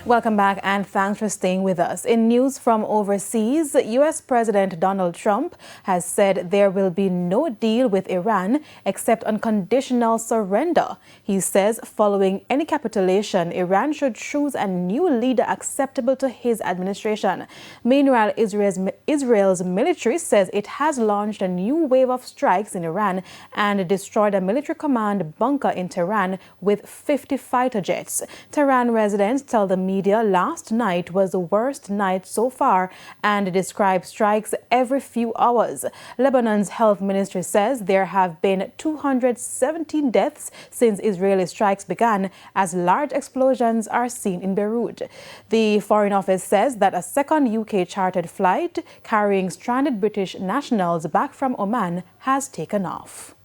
Welcome back and thanks for staying with us. In news from overseas, U.S. President Donald Trump has said there will be no deal with Iran except unconditional surrender. He says following any capitulation, Iran should choose a new leader acceptable to his administration. Meanwhile, Israel's military says it has launched a new wave of strikes in Iran and destroyed a military command bunker in Tehran with 50 fighter jets. Tehran residents tell the media last night was the worst night so far and described strikes every few hours. Lebanon's health ministry says there have been 217 deaths since Israeli strikes began as large explosions are seen in Beirut. The Foreign Office says that a second UK chartered flight carrying stranded British nationals back from Oman has taken off.